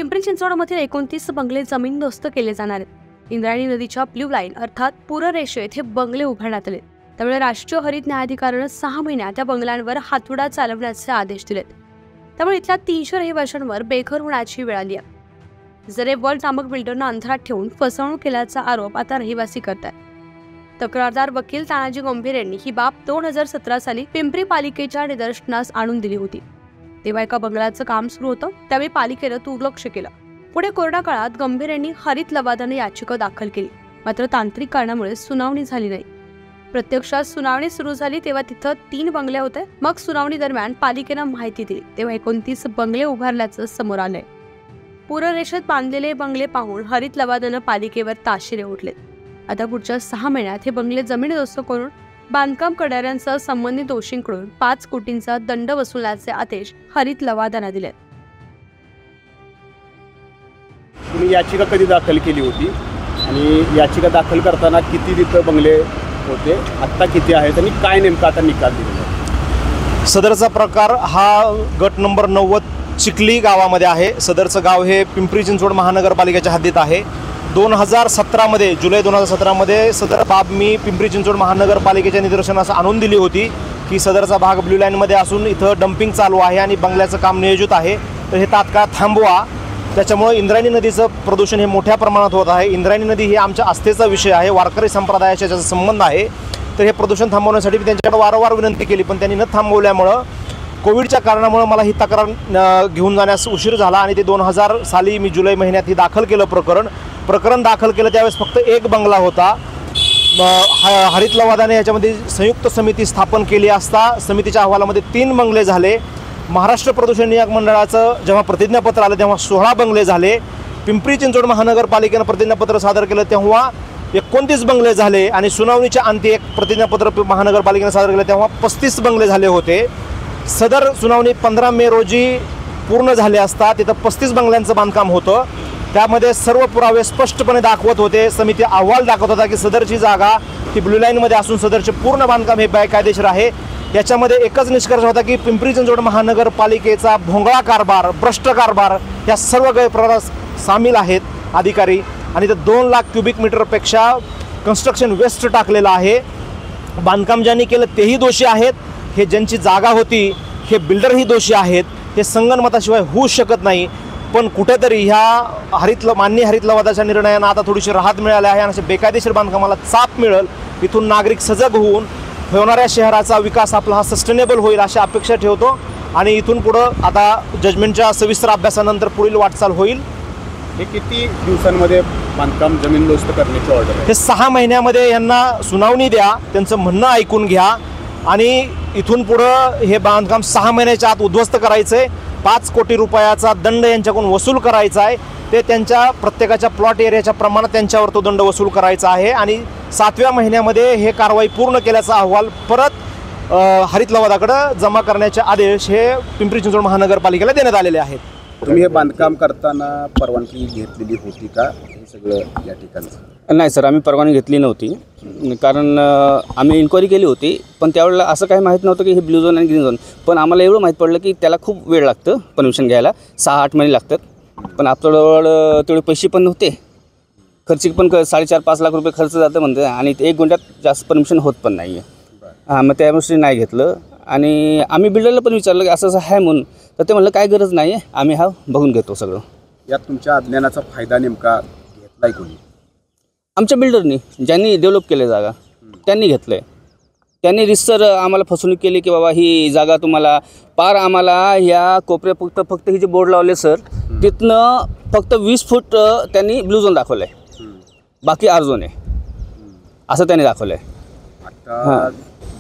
पिंपरी चिंचवडमधील 29 बंगले जमीनदोस्त केले जाणार आहेत। इंद्रायणी नदीच्या ब्ल्यू लाईन अर्थात पूररेषेत हे बंगले उभारण्यात आले। त्यामुळे राष्ट्रीय हरित न्यायाधिकरणाने 6 महिन्यात त्या बंगल्यांवर हातोडा चालवण्याचे आदेश दिलेत। त्यामुळे इथल्या 300 रहिवाशांवर बेघर होण्याची वेळ आली आहे। जरे वर्ल्ड नामक बिल्डरनं अंधारात ठेवून फसवणूक केल्याचा आरोप आता रहिवासी करतात। तक्रारदार वकील तानाजी गंभीर यांनी ही बाब 2017 साली पिंपरी पालिकेच्या निदर्शनास आणून दिली होती। तेव्हा एका बंगल्याचं काम सुरू होतं, त्यावेळी पालिकेनं दुर्लक्ष केलं। पुढे कोरोना काळात गंभीर यांनी हरित लवादाने याचिका दाखल केली, मात्र तांत्रिक कारणामुळे सुनावणी झाली नाही। प्रत्यक्षात सुनावणी सुरू झाली तेव्हा तिथं 3 बंगले होते। मग सुनावणी दरम्यान पालिकेनं माहिती दिली तेव्हा 29 बंगले उभारल्याचं समोर आलंय। पूररेषेत बांधलेले बंगले पाहून हरित लवादानं पालिकेवर ताशेरे उठले। आता पुढच्या 6 महिन्यात हे बंगले जमीनदोस्त करून बांधकाम करणाऱ्यांसह संबंधित दोषींकडून 5 कोटींचा दंड वसुलण्याचे आदेश हरित लवादानं दिले। तुम्ही याचिका कधी दाखल केली होती आणि याचिका दाखल करताना किती तिथं बंगले होते, आत्ता किती आहेत आणि काय नेमका आता निकाल दिलेला? सदरचा प्रकार हा गट नंबर 90 चिखली गावामध्ये आहे। सदरचं गाव हे पिंपरी चिंचवड महानगरपालिकेच्या हद्दीत आहे। 2017 मध्ये जुलै 2017 मध्ये सदर बाब मी पिंपरी चिंचवड महानगरपालिकेच्या निदर्शनास आणून दिली होती की सदरचा भाग ब्ल्यू लाईनमध्ये असून इथं डम्पिंग चालू आहे आणि बंगल्याचं काम नियोजित आहे, तर हे तात्काळ थांबवा। त्याच्यामुळे इंद्रायणी नदीचं प्रदूषण हे मोठ्या प्रमाणात होत आहे। इंद्रायणी नदी ही आमच्या आस्थेचा विषय आहे, वारकरी संप्रदायाचा ज्याचा संबंध आहे, तर हे प्रदूषण थांबवण्यासाठी मी त्यांच्याकडे वारंवार विनंती केली, पण त्यांनी न थांबवल्यामुळं कोविडच्या कारणामुळे मला ही तक्रार घेऊन जाण्यास उशीर झाला आणि ते 2000 साली मी जुलै महिन्यात ही दाखल केलं प्रकरण दाखल केलं। त्यावेळेस फक्त 1 बंगला होता। हरित लवादाने याच्यामध्ये संयुक्त समिती स्थापन केली असता समितीच्या अहवालामध्ये 3 बंगले झाले। महाराष्ट्र प्रदूषण नियामक मंडळाचं जेव्हा प्रतिज्ञापत्र आलं तेव्हा 16 बंगले झाले। पिंपरी चिंचवड महानगरपालिकेनं प्रतिज्ञापत्र सादर केलं तेव्हा 29 बंगले झाले आणि सुनावणीच्या अंती एक प्रतिज्ञापत्र महानगरपालिकेनं सादर केलं तेव्हा 35 बंगले झाले होते। सदर सुनावणी 15 मे रोजी पूर्ण झाले असता तिथं 35 बंगल्यांचं बांधकाम होतं। त्यामध्ये सर्व पुरावे स्पष्टपणे दाखवत होते। समिती अहवाल दाखवत होता की सदरची जागा ही ब्ल्यू लाईनमध्ये असून सदरचे पूर्ण बांधकाम हे बेकायदेशीर आहे। याच्यामध्ये एकच निष्कर्ष होता की पिंपरी चिंचवड महानगरपालिकेचा भोंगळा कारभार, भ्रष्ट कारभार या सर्व गैरप्रकारात सामील आहेत अधिकारी आणि ते 2 लाख क्युबिक मीटरपेक्षा कन्स्ट्रक्शन वेस्ट टाकलेलं आहे। बांधकाम ज्यांनी केलं तेही दोषी आहेत, हे ज्यांची जागा होती हे बिल्डरही दोषी आहेत। हे संगनमताशिवाय होऊ शकत नाही। पण कुठेतरी ह्या मान्य हरित लवादाच्या निर्णयानं आता थोडीशी राहत मिळाली आहे आणि अशा बेकायदेशीर बांधकामाला चाप मिळेल, इथून नागरिक सजग होऊन होणाऱ्या शहराचा विकास आपला हा सस्टेनेबल होईल अशी अपेक्षा ठेवतो आणि इथून पुढं आता जजमेंटच्या सविस्तर अभ्यासानंतर पुढील वाटचाल होईल। हे किती दिवसांमध्ये बांधकाम जमीनदोस्त करण्याची ऑर्डर आहे? हे 6 महिन्यामध्ये यांना सुनावणी द्या, त्यांचं म्हणणं ऐकून घ्या आणि इथून पुढं हे बांधकाम 6 महिन्याच्या आत उद्ध्वस्त करायचं आहे। 5 कोटी रुपयाचा दंड यांच्याकडून वसूल करायचा आहे। ते त्यांच्या प्रत्येकाच्या प्लॉट एरियाच्या प्रमाणात त्यांच्यावर तो दंड वसूल करायचा आहे आणि 7व्या महिन्यामध्ये हे कारवाई पूर्ण केल्याचा अहवाल परत हरित लवादाकडे जमा करण्याचे आदेश हे पिंपरी चिंचवड महानगरपालिकेला देण्यात आलेले आहेत। तुम्ही हे बांधकाम करताना परवानगी घेतलेली होती का हे सगळं या ठिकाणचं? नाही सर, आम्ही परवानगी घेतली नव्हती, कारण आम्ही इन्क्वायरी केली होती, पण त्यावेळेला असं काही माहीत नव्हतं की हे ब्ल्यू झोन आणि ग्रीन झोन। पण आम्हाला एवढं माहीत पडलं की त्याला खूप वेळ लागतं परमिशन घ्यायला, 6-8 महिने लागतात। पण आपल्याजवळ तेवढे पैसे पण नव्हते, खर्चिक पण 4.5-5 लाख रुपये खर्च जातं म्हणते आणि 1 गुंठ्यात जास्त परमिशन होत पण नाही आहे। मग त्यामुळे नाही घेतलं आणि आम्ही बिल्डरला पण विचारलं की असं असं आहे म्हणून, तर ते म्हणलं काय गरज नाही आहे, आम्ही हा बघून घेतो सगळं। यात तुमच्या अज्ञानाचा फायदा नेमका घेतलाय कोणी? आमच्या बिल्डरनी, ज्यांनी डेव्हलप केले जागा त्यांनी घेतलं आहे। त्यांनी रिसर आम्हाला फसवणूक केली की बाबा ही जागा तुम्हाला पार आम्हाला ह्या कोपऱ्या फक्त ही जे बोर्ड लावले सर तिथनं फक्त 20 फूट त्यांनी ब्ल्यू झोन दाखवलं आहे, बाकी आर झोन आहे असं त्यांनी दाखवलं आहे। आता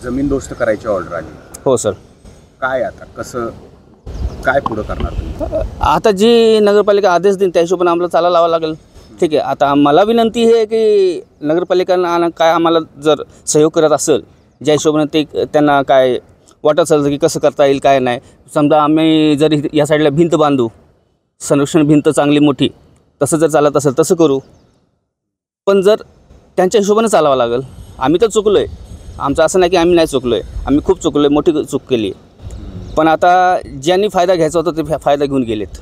जमीनदोस्त करायची ऑर्डर आली? हो सर। काय आता कसं काय पुढं करणार तुम्ही? आता जी नगरपालिका आदेश देईन त्या हिशोबाने आम्हाला चाला लावावं लागेल। ठीक आहे, आता मला विनंती आहे की नगरपालिकांना काय आम्हाला जर सहयोग करत असेल, ज्या हिशोबाने ते त्यांना काय वाटत असेल की कसं करता येईल काय नाही, समजा आम्ही जर या साईडला भिंत बांधू, संरक्षण भिंत चांगली मोठी, तसं जर चालत असेल तसं करू, पण जर त्यांच्या हिशोबाने चालावं लागेल। आम्ही तर चुकलो आहे, आमचं असं नाही की आम्ही नाही चुकलो आहे, आम्ही खूप चुकलो आहे, मोठी चूक केली आहे, पण आता ज्यांनी फायदा घ्यायचा होता ते फायदा घेऊन गेलेत।